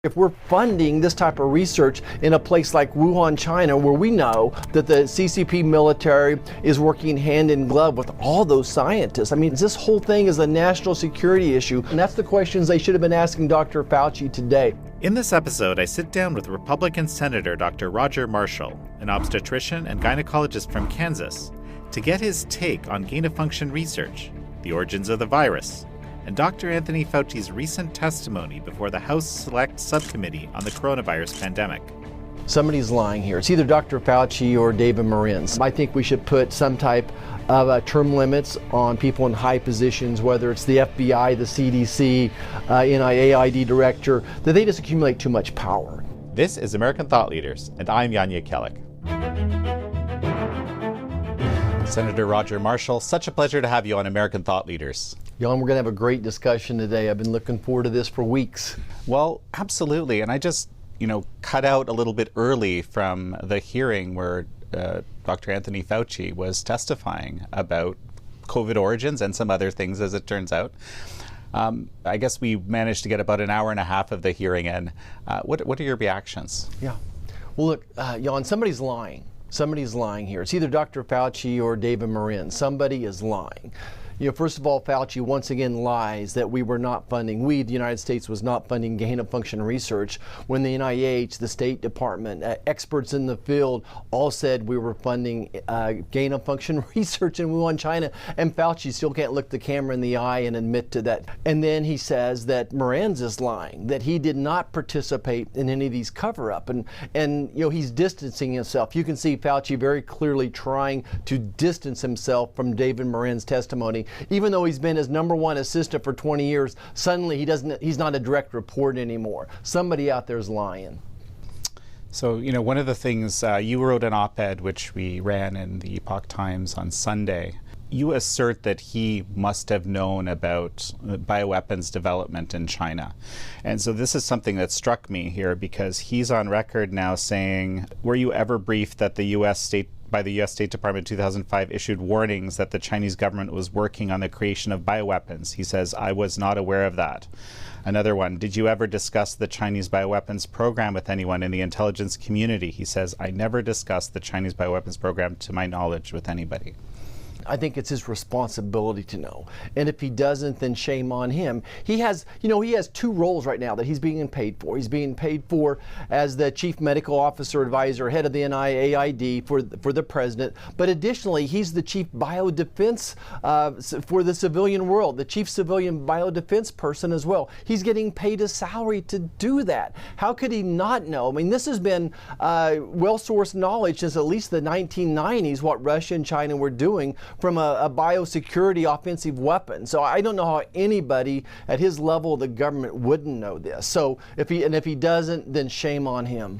If we're funding this type of research in a place like Wuhan, China, where we know that the CCP military is working hand in glove with all those scientists, I mean, this whole thing is a national security issue, and that's the questions they should have been asking Dr. Fauci today. In this episode, I sit down with Republican Senator Dr. Roger Marshall, an obstetrician and gynecologist from Kansas, to get his take on gain-of-function research, the origins of the virus, and Dr. Anthony Fauci's recent testimony before the House Select Subcommittee on the coronavirus pandemic. Somebody's lying here. It's either Dr. Fauci or David Marins. I think we should put some type of term limits on people in high positions, whether it's the FBI, the CDC, NIAID director, that they just accumulate too much power. This is American Thought Leaders, and I'm Yanya Kellick. Senator Roger Marshall, such a pleasure to have you on American Thought Leaders. Jan, we're going to have a great discussion today. I've been looking forward to this for weeks. Well, absolutely. And I just, cut out a little bit early from the hearing where Dr. Anthony Fauci was testifying about COVID origins and some other things, as it turns out. I guess we managed to get about an hour and a half of the hearing in. What are your reactions? Yeah. Well, look, Jan, somebody's lying. Somebody's lying here. It's either Dr. Fauci or David Marins. Somebody is lying. First of all, Fauci once again lies that we were not funding, the United States was not funding gain-of-function research when the NIH, the State Department, experts in the field all said we were funding gain-of-function research in Wuhan, China, and Fauci still can't look the camera in the eye and admit to that. And then he says that Marins is lying, that he did not participate in any of these cover-up, and he's distancing himself. You can see Fauci very clearly trying to distance himself from David Marins' testimony. Even though he's been his number one assistant for 20 years, suddenly he's not a direct report anymore. Somebody out there is lying. So, one of the things, you wrote an op-ed which we ran in the Epoch Times on Sunday. You assert that he must have known about bioweapons development in China. And so this is something that struck me here because he's on record now saying, were you ever briefed that the U.S. State Department in 2005 issued warnings that the Chinese government was working on the creation of bioweapons? He says, I was not aware of that. Another one, did you ever discuss the Chinese bioweapons program with anyone in the intelligence community? He says, I never discussed the Chinese bioweapons program to my knowledge with anybody. I think it's his responsibility to know. And if he doesn't, then shame on him. He has two roles right now that he's being paid for. He's being paid for as the chief medical officer advisor, head of the NIAID for the president. But additionally, he's the chief biodefense for the civilian world, the chief civilian biodefense person as well. He's getting paid a salary to do that. How could he not know? I mean, this has been well-sourced knowledge since at least the 1990s, what Russia and China were doing from a biosecurity offensive weapon. So I don't know how anybody at his level of the government wouldn't know this. So if he doesn't, then shame on him.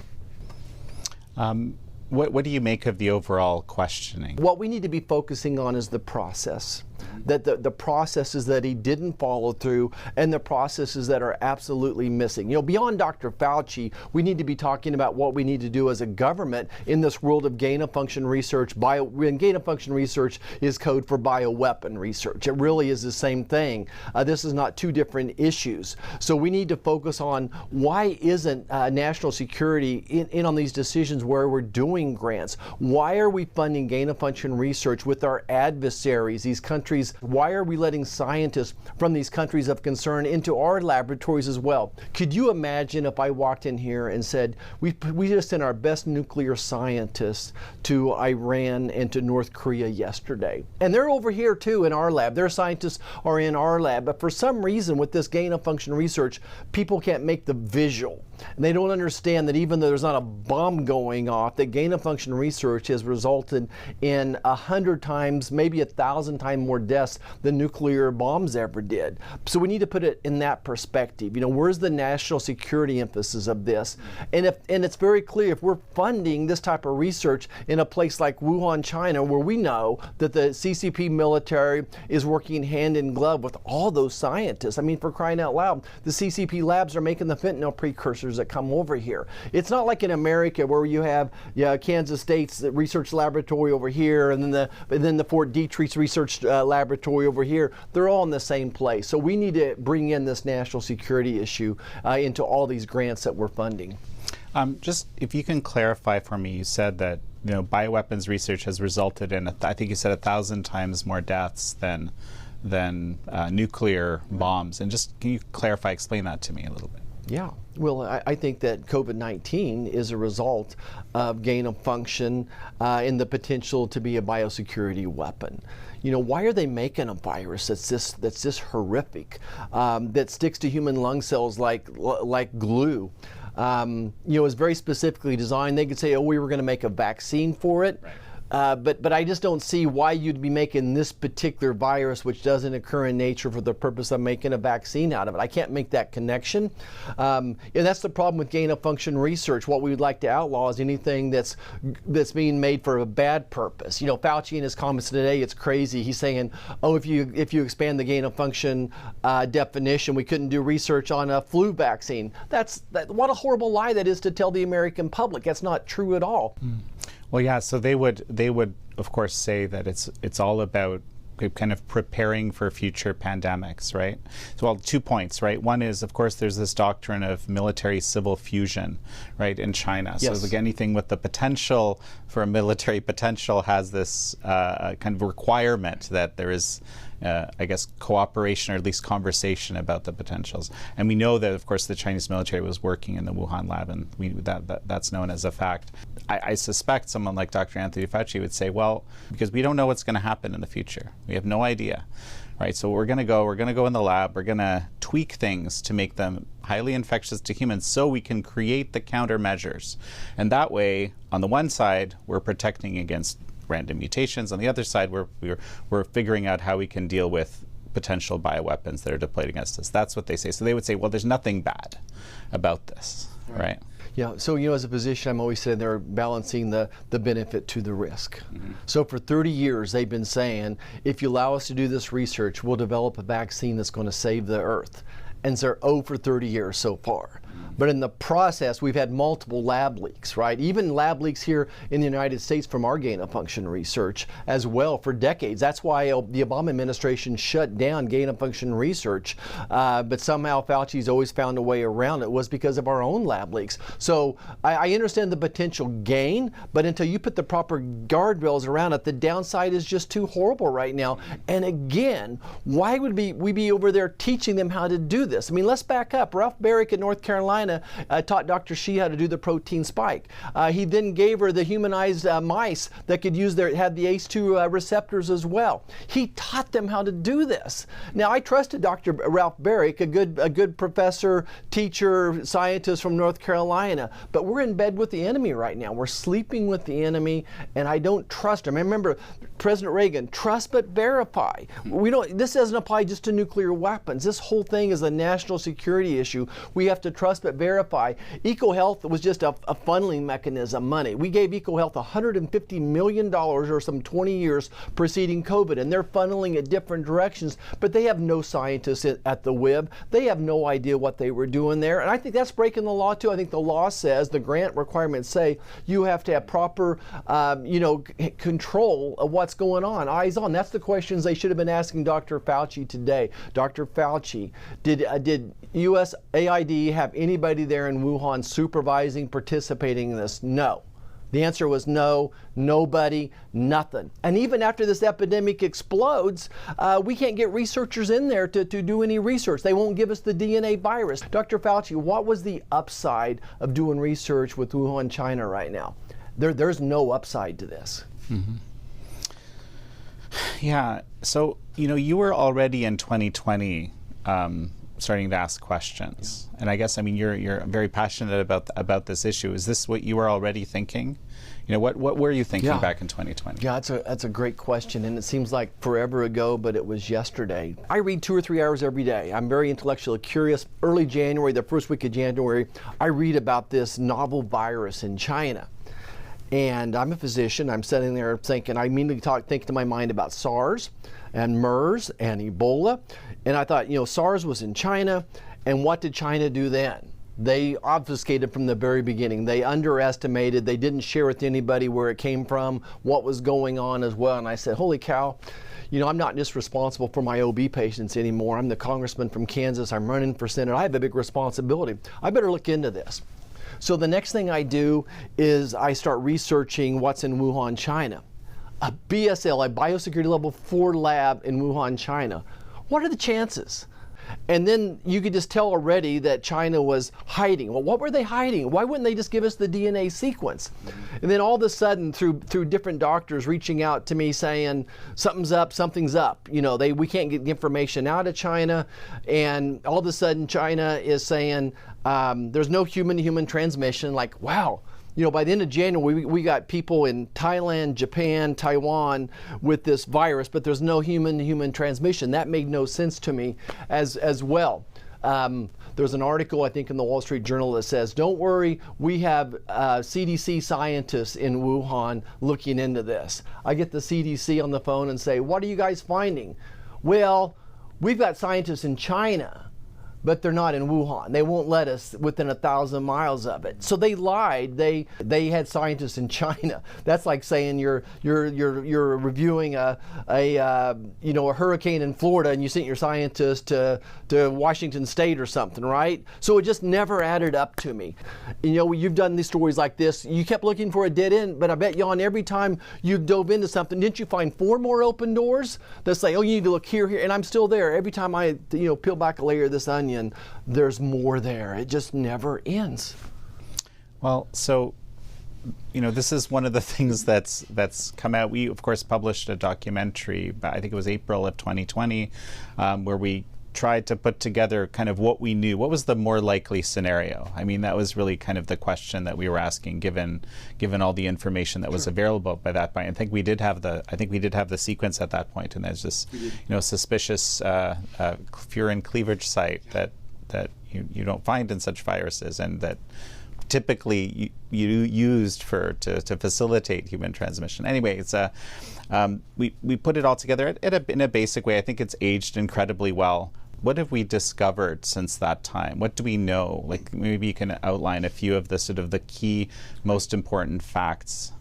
What do you make of the overall questioning? What we need to be focusing on is the process. That the processes that he didn't follow through and the processes that are absolutely missing. Beyond Dr. Fauci, we need to be talking about what we need to do as a government in this world of gain-of-function research. And gain-of-function research is code for bioweapon research. It really is the same thing. This is not two different issues. So we need to focus on why isn't national security in on these decisions where we're doing grants? Why are we funding gain-of-function research with our adversaries, these countries? Why are we letting scientists from these countries of concern into our laboratories as well? Could you imagine if I walked in here and said, we just sent our best nuclear scientists to Iran and to North Korea yesterday. And they're over here too in our lab. Their scientists are in our lab. But for some reason with this gain-of-function research, people can't make the visual. And they don't understand that even though there's not a bomb going off, that gain-of-function research has resulted in 100 times, maybe 1,000 times more deaths than nuclear bombs ever did. So we need to put it in that perspective. Where's the national security emphasis of this? And it's very clear, if we're funding this type of research in a place like Wuhan, China, where we know that the CCP military is working hand in glove with all those scientists. I mean, for crying out loud, the CCP labs are making the fentanyl precursors researchers that come over here. It's not like in America where you have Kansas State's research laboratory over here, and then the Fort Detrich's research laboratory over here. They're all in the same place. So we need to bring in this national security issue into all these grants that we're funding. Just if you can clarify for me, you said that bioweapons research has resulted in, I think you said 1,000 times more deaths than nuclear bombs. And just can you clarify, explain that to me a little bit? Yeah, well, I think that COVID-19 is a result of gain of function and the potential to be a biosecurity weapon. Why are they making a virus that's this horrific, that sticks to human lung cells like glue? It's very specifically designed. They could say, oh, we were going to make a vaccine for it. Right. But I just don't see why you'd be making this particular virus, which doesn't occur in nature, for the purpose of making a vaccine out of it. I can't make that connection. And that's the problem with gain-of-function research. What we would like to outlaw is anything that's being made for a bad purpose. Fauci in his comments today, it's crazy. He's saying, oh, if you expand the gain-of-function definition, we couldn't do research on a flu vaccine. What a horrible lie that is to tell the American public. That's not true at all. Well, yeah. So they would, of course, say that it's all about kind of preparing for future pandemics, right? So, well, 2 points, right? One is, of course, there's this doctrine of military-civil fusion, right, in China. Yes. So, like, anything with the potential for a military potential has this kind of requirement that there is, I guess, cooperation or at least conversation about the potentials. And we know that, of course, the Chinese military was working in the Wuhan lab, and that's known as a fact. I suspect someone like Dr. Anthony Fauci would say, well, because we don't know what's going to happen in the future. We have no idea, right? So we're going to go in the lab, we're going to tweak things to make them highly infectious to humans so we can create the countermeasures. And that way, on the one side, we're protecting against random mutations. On the other side, we're figuring out how we can deal with potential bioweapons that are deployed against us. That's what they say. So they would say, well, there's nothing bad about this, right? Yeah, so as a physician, I'm always saying they're balancing the benefit to the risk. Mm-hmm. So for 30 years, they've been saying, if you allow us to do this research, we'll develop a vaccine that's going to save the earth. And they're 0 for 30 years so far. But in the process, we've had multiple lab leaks, right? Even lab leaks here in the United States from our gain-of-function research as well for decades. That's why the Obama administration shut down gain-of-function research. But somehow Fauci's always found a way around it. Was because of our own lab leaks. So I understand the potential gain, but until you put the proper guardrails around it, the downside is just too horrible right now. And again, why would we be over there teaching them how to do this? I mean, let's back up. Ralph Barrick in North Carolina taught Dr. Shi how to do the protein spike. He then gave her the humanized mice that could had the ACE2 receptors as well. He taught them how to do this. Now, I trusted Dr. Ralph Barrick, a good professor, teacher, scientist from North Carolina, but we're in bed with the enemy right now. We're sleeping with the enemy, and I don't trust him. I remember President Reagan, trust but verify. This doesn't apply just to nuclear weapons. This whole thing is a national security issue. We have to trust but verify. EcoHealth was just a funneling mechanism, money. We gave EcoHealth $150 million or some 20 years preceding COVID, and they're funneling it different directions, but they have no scientists at the WIB. They have no idea what they were doing there, and I think that's breaking the law too. I think the law says, the grant requirements say, you have to have proper, control of what's going on, eyes on. That's the questions they should have been asking Dr. Fauci today. Dr. Fauci, did USAID have anybody there in Wuhan supervising, participating in this? No. The answer was no, nobody, nothing. And even after this epidemic explodes, we can't get researchers in there to do any research. They won't give us the DNA virus. Dr. Fauci, what was the upside of doing research with Wuhan, China right now? There's no upside to this. Mm-hmm. Yeah, so, you were already in 2020 starting to ask questions. Yeah. And I guess, you're very passionate about this issue. Is this what you were already thinking? What were you thinking back in 2020? Yeah, that's a great question, and it seems like forever ago, but it was yesterday. I read 2 or 3 hours every day. I'm very intellectually curious. Early January, the first week of January, I read about this novel virus in China. And I'm a physician. I'm sitting there thinking, I immediately think to my mind about SARS and MERS and Ebola. And I thought, SARS was in China, and what did China do then? They obfuscated from the very beginning. They underestimated. They didn't share with anybody where it came from, what was going on as well. And I said, holy cow, I'm not just responsible for my OB patients anymore. I'm the congressman from Kansas. I'm running for Senate. I have a big responsibility. I better look into this. So the next thing I do is I start researching what's in Wuhan, China. A BSL, a biosecurity level 4 lab in Wuhan, China. What are the chances? And then you could just tell already that China was hiding. Well, what were they hiding? Why wouldn't they just give us the DNA sequence? And then all of a sudden, through different doctors reaching out to me saying, something's up, something's up. We can't get the information out of China. And all of a sudden, China is saying, there's no human-to-human transmission. Like, wow. By the end of January, we got people in Thailand, Japan, Taiwan with this virus, but there's no human-to-human transmission. That made no sense to me as well. There's an article, I think, in the Wall Street Journal that says, don't worry, we have CDC scientists in Wuhan looking into this. I get the CDC on the phone and say, what are you guys finding? Well, we've got scientists in China, but they're not in Wuhan. They won't let us within 1,000 miles of it. So they lied. They had scientists in China. That's like saying you're reviewing a hurricane in Florida and you sent your scientist to Washington State or something, right? So it just never added up to me. You've done these stories like this. You kept looking for a dead end, but I bet you on every time you dove into something, didn't you find 4 more open doors that say, oh, you need to look here, and I'm still there. Every time I peel back a layer of this onion, there's more there. It just never ends. Well, so this is one of the things that's come out. We of course published a documentary, I think it was April of 2020, where we tried to put together kind of what we knew. What was the more likely scenario? I mean, that was really kind of the question that we were asking, given all the information that was available by that point. I think we did have the sequence at that point, and there's this suspicious furin cleavage site that you don't find in such viruses, and that typically you used to facilitate human transmission. Anyway, it's we put it all together in a basic way. I think it's aged incredibly well. What have we discovered since that time? What do we know? Like, maybe you can outline a few of the sort of the key, most important facts.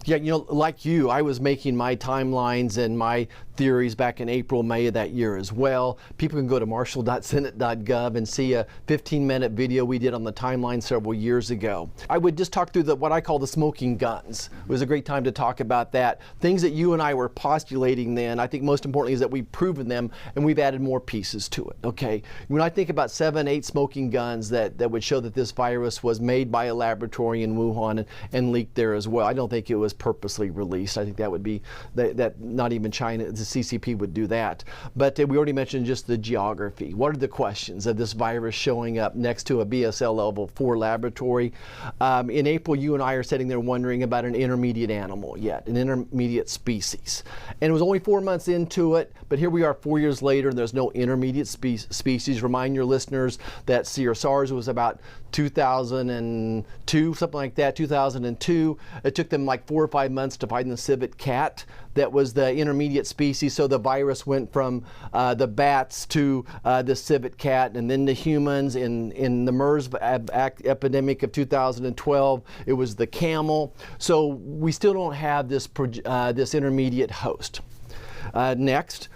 Yeah, like you, I was making my timelines and my theories back in April, May of that year as well. People can go to marshall.senate.gov and see a 15-minute video we did on the timeline several years ago. I would just talk through what I call the smoking guns. It was a great time to talk about that. Things that you and I were postulating then, I think most importantly is that we've proven them and we've added more pieces to it, okay? When I think about 7, 8 smoking guns that would show that this virus was made by a laboratory in Wuhan and leaked there as well, I don't think it was purposely released. I think that would be, that not even China, the CCP would do that. But we already mentioned just the geography. What are the questions of this virus showing up next to a BSL level 4 laboratory? In April, you and I are sitting there wondering about an intermediate animal yet, an intermediate species. And it was only 4 months into it, but here we are 4 years later and there's no intermediate species. Remind your listeners that SARS was about 2002, something like that, 2002. It took them like 4 or 5 months to find the civet cat that was the intermediate species. So the virus went from the bats to the civet cat and then to humans. In the MERS epidemic of 2012, it was the camel. So we still don't have this intermediate host. Next.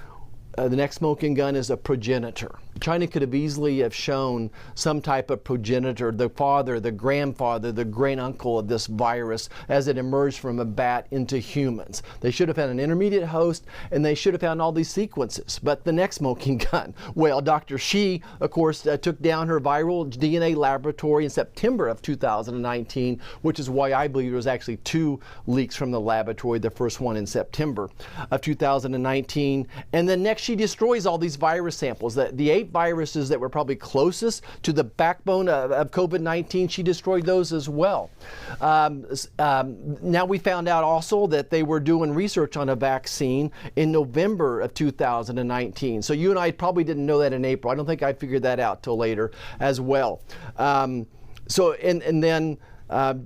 The next smoking gun is a progenitor. China could have easily have shown some type of progenitor, the father, the grandfather, the great-uncle of this virus as it emerged from a bat into humans. They should have had an intermediate host, and they should have found all these sequences. But the next smoking gun, well, Dr. Shi, of course, took down her viral DNA laboratory in September of 2019, which is why I believe there was actually 2 leaks from the laboratory, the first one in September of 2019. And then next, she destroys all these virus samples. The 8 viruses that were probably closest to the backbone of COVID-19, she destroyed those as well. Now we found out also that they were doing research on a vaccine in November of 2019. So you and I probably didn't know that in April. I don't think I figured that out till later as well. And then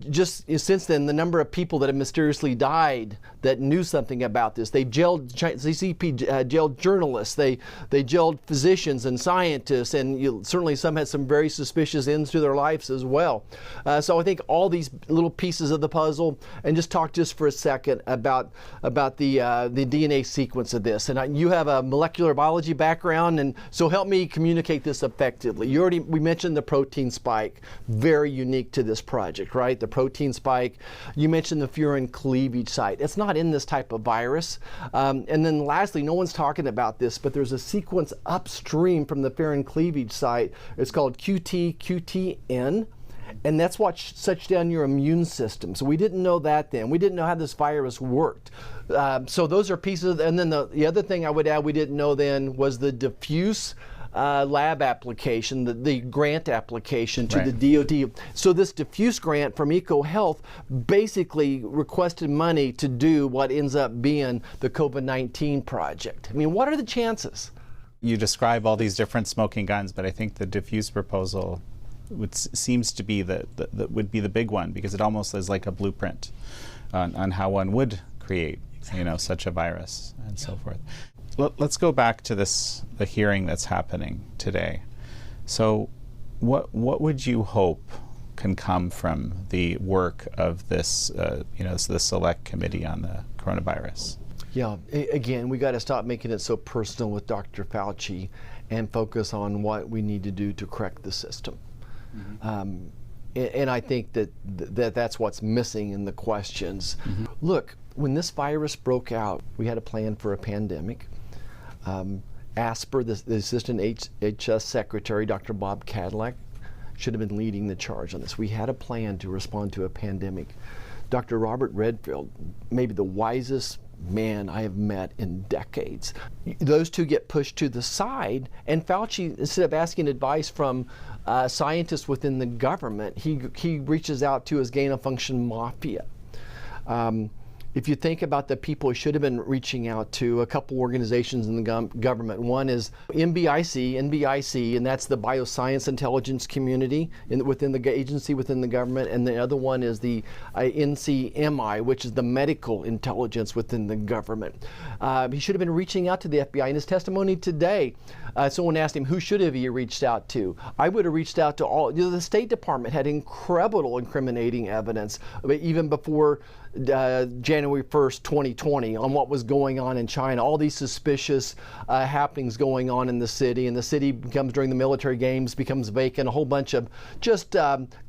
Just since then, the number of people that have mysteriously died that knew something about this. They jailed CCP, jailed journalists. They jailed physicians and scientists, and certainly some had some very suspicious ends to their lives as well. So I think all these little pieces of the puzzle, and just talk just for a second about the DNA sequence of this. And you have a molecular biology background, and so help me communicate this effectively. We mentioned the protein spike, very unique to this project, right? The protein spike. You mentioned the furin cleavage site. It's not in this type of virus. And then lastly, no one's talking about this, but there's a sequence upstream from the furin cleavage site. It's called QTN. And that's what shuts down your immune system. So we didn't know that then. We didn't know how this virus worked. So those are pieces. And then the other thing I would add we didn't know then was the diffuse lab application, the grant application to the DoD. So this diffuse grant from EcoHealth basically requested money to do what ends up being the COVID-19 project. I mean, what are the chances? You describe all these different smoking guns, but I think the diffuse proposal seems to be would be the big one, because it almost is like a blueprint on how one would create such a virus and so forth. Let's go back to the hearing that's happening today. So what would you hope can come from the work of this the select committee on the coronavirus? Yeah, again, we got to stop making it so personal with Dr. Fauci and focus on what we need to do to correct the system. Mm-hmm. And I think that's what's missing in the questions. Mm-hmm. Look, when this virus broke out, we had a plan for a pandemic. Asper, the Assistant HS Secretary, Dr. Bob Cadillac, should have been leading the charge on this. We had a plan to respond to a pandemic. Dr. Robert Redfield, maybe the wisest man I have met in decades. Those two get pushed to the side, and Fauci, instead of asking advice from scientists within the government, he reaches out to his gain-of-function mafia. If you think about the people he should have been reaching out to, a couple organizations in the government. One is NBIC, and that's the bioscience intelligence community within the agency, within the government. And the other one is the NCMI, which is the medical intelligence within the government. He should have been reaching out to the FBI. In his testimony today, someone asked him, who should have he reached out to? I would have reached out to all. The State Department had incredible incriminating evidence, even before January 1st, 2020, on what was going on in China, all these suspicious happenings going on in the city, and the city becomes, during the military games, becomes vacant, a whole bunch of just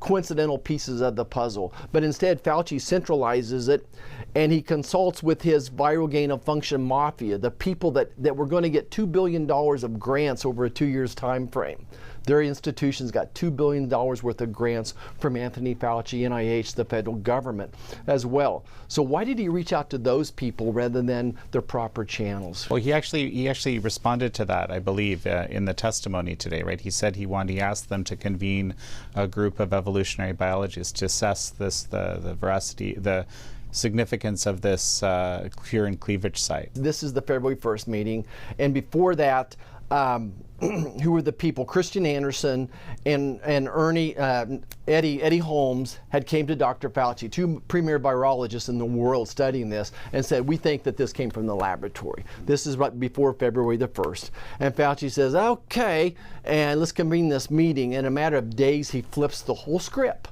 coincidental pieces of the puzzle. But instead, Fauci centralizes it, and he consults with his viral gain-of-function mafia, the people that were going to get $2 billion of grants over a 2 years time frame. Their institutions got $2 billion worth of grants from Anthony Fauci, NIH, the federal government as well. So why did he reach out to those people rather than the proper channels? Well, he actually responded to that, I believe, in the testimony today, right? He said he asked them to convene a group of evolutionary biologists to assess the veracity, the significance of this furin cleavage site. This is the February 1st meeting, and before that, who were the people? Christian Anderson and Eddie Holmes had came to Dr. Fauci, two premier virologists in the world studying this, and said, we think that this came from the laboratory. This is right before February the 1st. And Fauci says, okay, and let's convene this meeting. In a matter of days, he flips the whole script.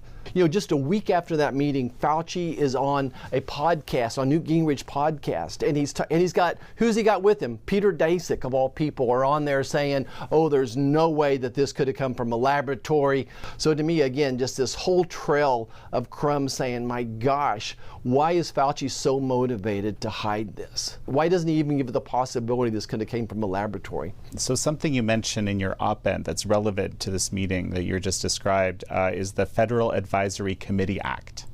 Just a week after that meeting, Fauci is on a podcast, on Newt Gingrich podcast, and he's got, who's he got with him? Peter Daszak, of all people, are on there saying, oh, there's no way that this could have come from a laboratory. So to me, again, just this whole trail of crumbs saying, my gosh, why is Fauci so motivated to hide this? Why doesn't he even give it the possibility this could have came from a laboratory? So something you mentioned in your op-ed that's relevant to this meeting that you just described is the Federal Advisory Committee Act.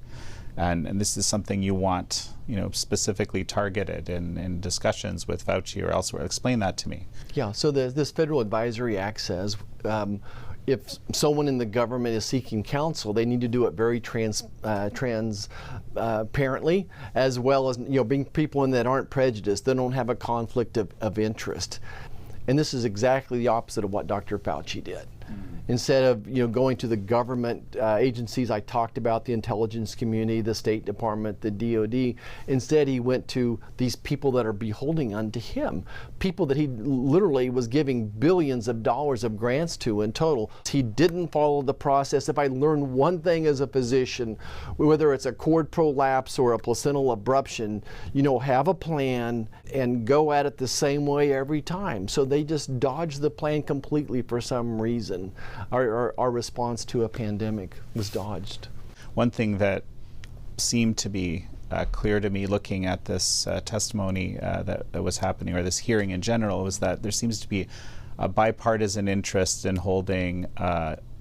And this is something you want, specifically targeted in discussions with Fauci or elsewhere. Explain that to me. Yeah, so this Federal Advisory Act says if someone in the government is seeking counsel, they need to do it very transparently, as well as being people in that aren't prejudiced, that don't have a conflict of interest. And this is exactly the opposite of what Dr. Fauci did. Instead of going to the government agencies I talked about, the intelligence community, the State Department, the DOD, instead he went to these people that are beholding unto him, people that he literally was giving billions of dollars of grants to in total. He didn't follow the process. If I learned one thing as a physician, whether it's a cord prolapse or a placental abruption, have a plan and go at it the same way every time. So they just dodged the plan completely for some reason. Our response to a pandemic was dodged. One thing that seemed to be clear to me looking at this testimony that was happening, or this hearing in general, was that there seems to be a bipartisan interest in holding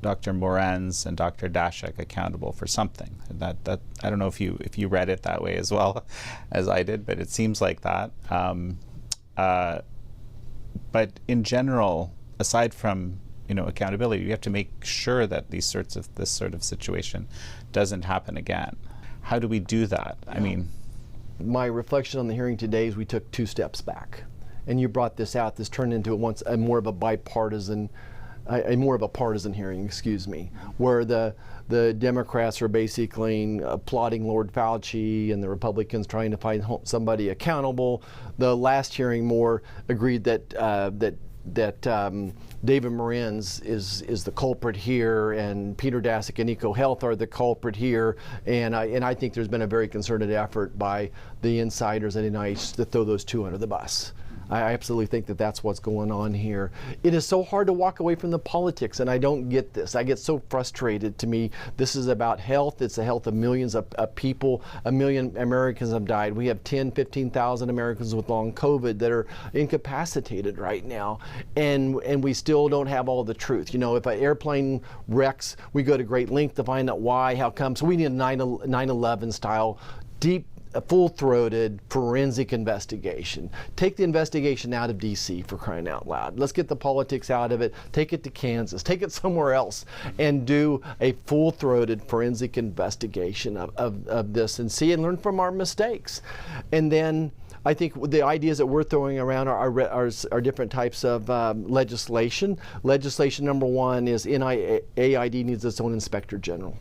Dr. Moran's and Dr. Dashak accountable for something. That I don't know if you read it that way as well as I did, but it seems like that. But in general, aside from accountability, you have to make sure that this sort of situation doesn't happen again. How do we do that? I mean, my reflection on the hearing today is we took 2 steps back, and you brought this out. This turned into more of a partisan hearing, excuse me, where the Democrats are basically applauding Lord Fauci and the Republicans trying to find somebody accountable. The last hearing more agreed that David Moran's is the culprit here, and Peter Daszak and EcoHealth are the culprit here, and I think there's been a very concerted effort by the insiders at NIH to throw those 2 under the bus. I absolutely think that that's what's going on here. It is so hard to walk away from the politics, and I don't get this. I get so frustrated. To me, this is about health. It's the health of millions of people. 1 million Americans have died. We have 15,000 Americans with long COVID that are incapacitated right now, and we still don't have all the truth. If an airplane wrecks, we go to great length to find out why, how come. So we need a 9/11 style, deep, a full-throated forensic investigation. Take the investigation out of DC, for crying out loud. Let's get the politics out of it. Take it to Kansas. Take it somewhere else and do a full-throated forensic investigation of this and see and learn from our mistakes. And then I think the ideas that we're throwing around are different types of legislation. Legislation number 1 is NIAID needs its own inspector general.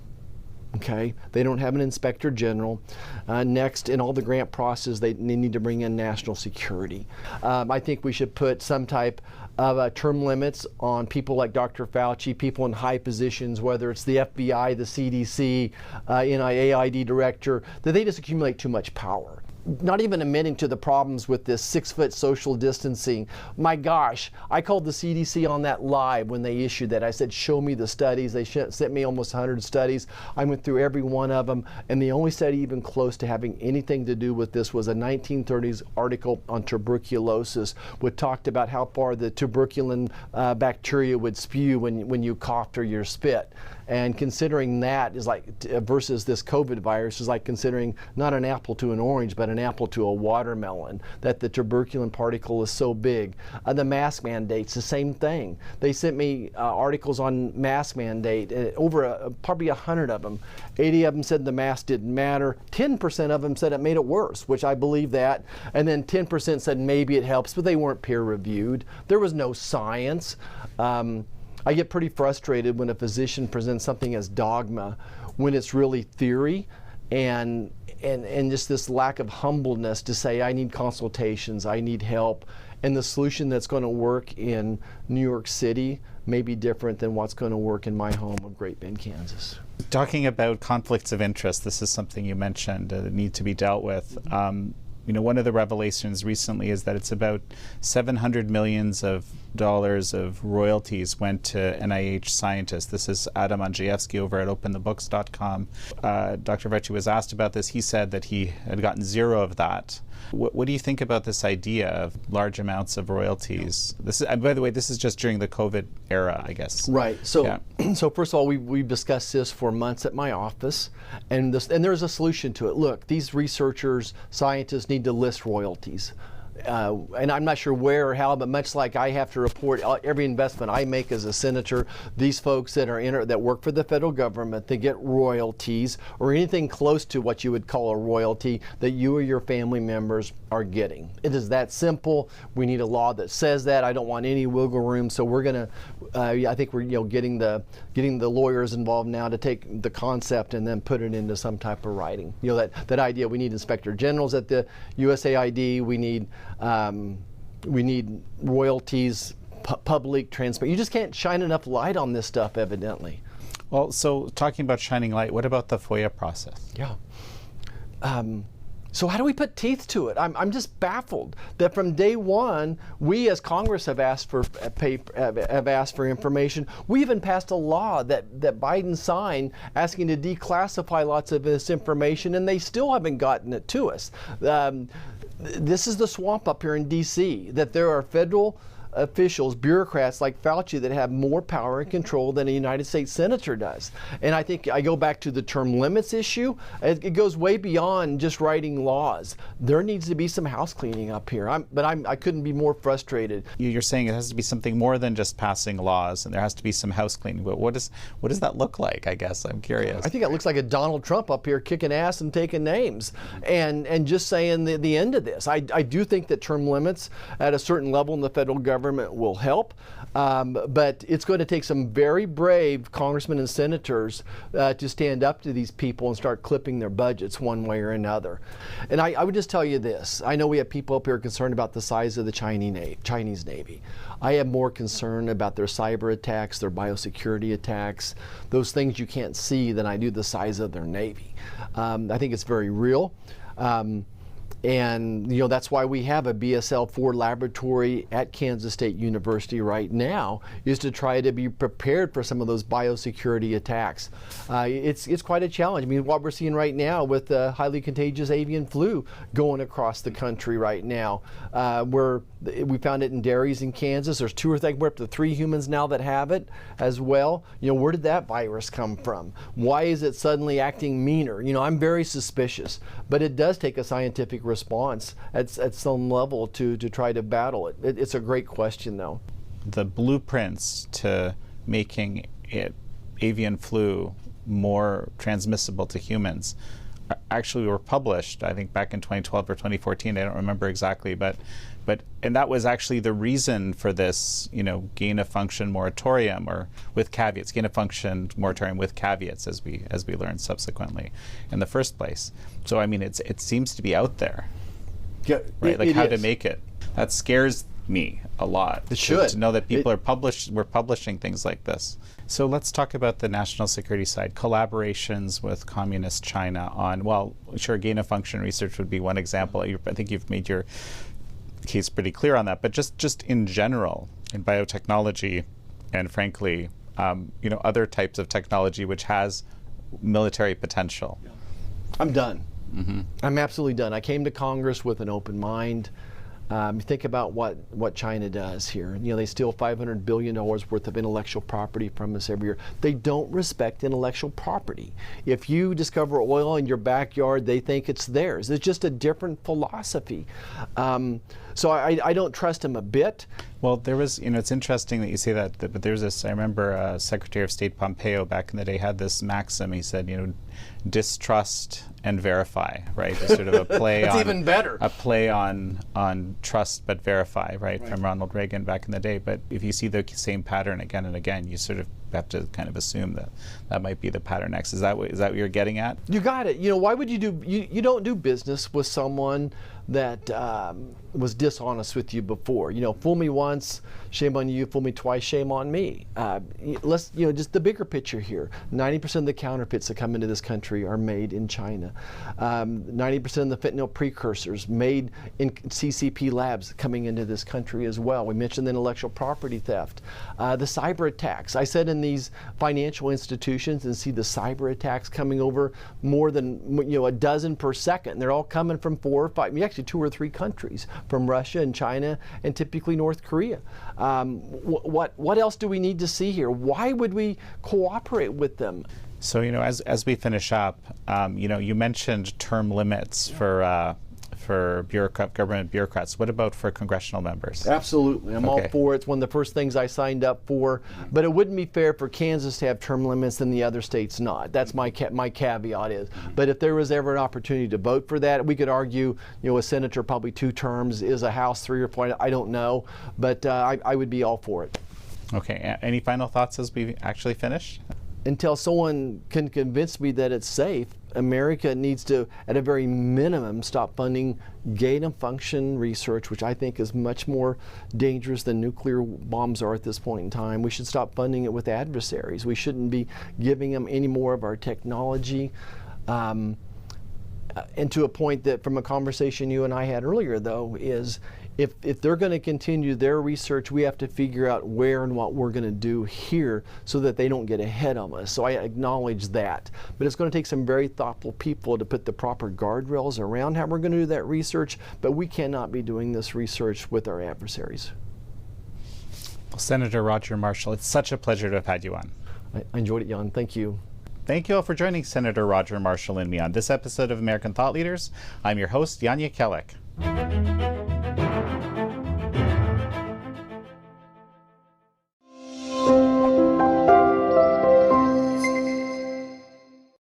Okay, they don't have an inspector general. Next, in all the grant process, they need to bring in national security. I think we should put some type of term limits on people like Dr. Fauci, people in high positions, whether it's the FBI, the CDC, NIAID director, that they just accumulate too much power. Not even admitting to the problems with this 6-foot social distancing. My gosh, I called the CDC on that live when they issued that. I said, show me the studies. They sent me almost 100 studies. I went through every one of them, and the only study even close to having anything to do with this was a 1930s article on tuberculosis, which talked about how far the tuberculin bacteria would spew when you coughed or you spit. And considering that is like, versus this COVID virus, is like considering not an apple to an orange, but an apple to a watermelon, that the tuberculin particle is so big. The mask mandates, the same thing. They sent me articles on mask mandate, probably 100 of them. 80 of them said the mask didn't matter. 10% of them said it made it worse, which I believe that. And then 10% said maybe it helps, but they weren't peer reviewed. There was no science. I get pretty frustrated when a physician presents something as dogma when it's really theory, and just this lack of humbleness to say, I need consultations, I need help, and the solution that's going to work in New York City may be different than what's going to work in my home of Great Bend, Kansas. Talking about conflicts of interest, this is something you mentioned that need to be dealt with. One of the revelations recently is that it's about $700 million of royalties went to NIH scientists. This is Adam Andrzejewski over at openthebooks.com. Dr. Fauci was asked about this. He said that he had gotten 0 of that. What do you think about this idea of large amounts of royalties? This is, and by the way, this is just during the COVID era, I guess. Right. So, yeah. So first of all, we've discussed this for months at my office, and there's a solution to it. Look, these researchers, scientists need to list royalties. and I'm not sure where or how, but much like I have to report every investment I make as a senator, these folks that are that work for the federal government, they get royalties or anything close to what you would call a royalty that you or your family members are getting. It is that simple. We need a law that says that. I don't want any wiggle room, so we're going to. I think we're getting the lawyers involved now to take the concept and then put it into some type of writing. That idea. We need inspector generals at the USAID. We need royalties, public, transparent. You just can't shine enough light on this stuff, evidently. Well, so talking about shining light, what about the FOIA process? Yeah. So how do we put teeth to it? I'm just baffled that from day one, we as Congress have asked for information. We even passed a law that Biden signed asking to declassify lots of this information, and they still haven't gotten it to us. This is the swamp up here in D.C., that there are federal officials, bureaucrats like Fauci that have more power and control than a United States senator does. And I think I go back to the term limits issue. It goes way beyond just writing laws. There needs to be some house cleaning up here. I couldn't be more frustrated. You're saying it has to be something more than just passing laws, and there has to be some house cleaning. But what does that look like? I guess I'm curious. I think it looks like a Donald Trump up here kicking ass and taking names, and just saying the end of this. I do think that term limits at a certain level in the federal government will help, but it's going to take some very brave congressmen and senators to stand up to these people and start clipping their budgets one way or another. And I would just tell you this. I know we have people up here concerned about the size of the Chinese Navy. I have more concern about their cyber attacks, their biosecurity attacks, those things you can't see, than I do the size of their Navy. I think it's very real. And that's why we have a BSL-4 laboratory at Kansas State University right now, is to try to be prepared for some of those biosecurity attacks. It's quite a challenge. I mean, what we're seeing right now with the highly contagious avian flu going across the country right now, we found it in dairies in Kansas. There's 2 or 3, we're up to 3 humans now that have it as well. Where did that virus come from? Why is it suddenly acting meaner? I'm very suspicious, but it does take a scientific response at some level to try to battle it. It's a great question, though. The blueprints to making avian flu more transmissible to humans actually were published, I think, back in 2012 or 2014. I don't remember exactly, but that was actually the reason for this, gain of function moratorium, or with caveats, gain of function moratorium with caveats, as we learned subsequently in the first place. So I mean, it seems to be out there, yeah, right? Like how to make it. That scares me a lot. It should. To know that people we're publishing things like this. So let's talk about the national security side. Collaborations with communist China on, well, sure, gain of function research would be one example. I think you've made your case pretty clear on that, but just in general, in biotechnology, and frankly, other types of technology which has military potential. I'm done. Mm-hmm. I'm absolutely done. I came to Congress with an open mind. Think about what China does here. They steal $500 billion worth of intellectual property from us every year. They don't respect intellectual property. If you discover oil in your backyard, they think it's theirs. It's just a different philosophy. So I don't trust them a bit. Well, there was, it's interesting that you say that, but there's this, I remember Secretary of State Pompeo back in the day had this maxim. He said, distrust and verify, right? It's sort of a play That's on even better. A play on trust but verify, right? From Ronald Reagan back in the day. But if you see the same pattern again and again, you sort of have to kind of assume that might be the pattern next. Is that what you're getting at? You got it. Why would you don't do business with someone that was dishonest with you before? Fool me once, shame on you. Fool me twice, shame on me. Let's, just the bigger picture here. 90% of the counterfeits that come into this country are made in China. 90% of the fentanyl precursors made in CCP labs coming into this country as well. We mentioned the intellectual property theft, the cyber attacks. I said in these financial institutions and see the cyber attacks coming over more than a dozen per second. They're all coming from 4 or 5, actually 2 or 3 countries, from Russia and China and typically North Korea. What else do we need to see here? Why would we cooperate with them? So as we finish up, you mentioned term limits for for government bureaucrats. What about for congressional members? Absolutely. I'm all for it. It's one of the first things I signed up for. But it wouldn't be fair for Kansas to have term limits and the other states not. That's my caveat is. But if there was ever an opportunity to vote for that, we could argue, a senator probably 2 terms, is a House 3 or 4, I don't know. But I would be all for it. Okay. Any final thoughts as we actually finish? Until someone can convince me that it's safe, America needs to, at a very minimum, stop funding gain-of-function research, which I think is much more dangerous than nuclear bombs are at this point in time. We should stop funding it with adversaries. We shouldn't be giving them any more of our technology. And to a point that, from a conversation you and I had earlier, though, is if they're going to continue their research, we have to figure out where and what we're going to do here so that they don't get ahead of us. So I acknowledge that. But it's going to take some very thoughtful people to put the proper guardrails around how we're going to do that research. But we cannot be doing this research with our adversaries. Well, Senator Roger Marshall, it's such a pleasure to have had you on. I enjoyed it, Jan. Thank you. Thank you all for joining Senator Roger Marshall and me on this episode of American Thought Leaders. I'm your host, Jan Jekielek.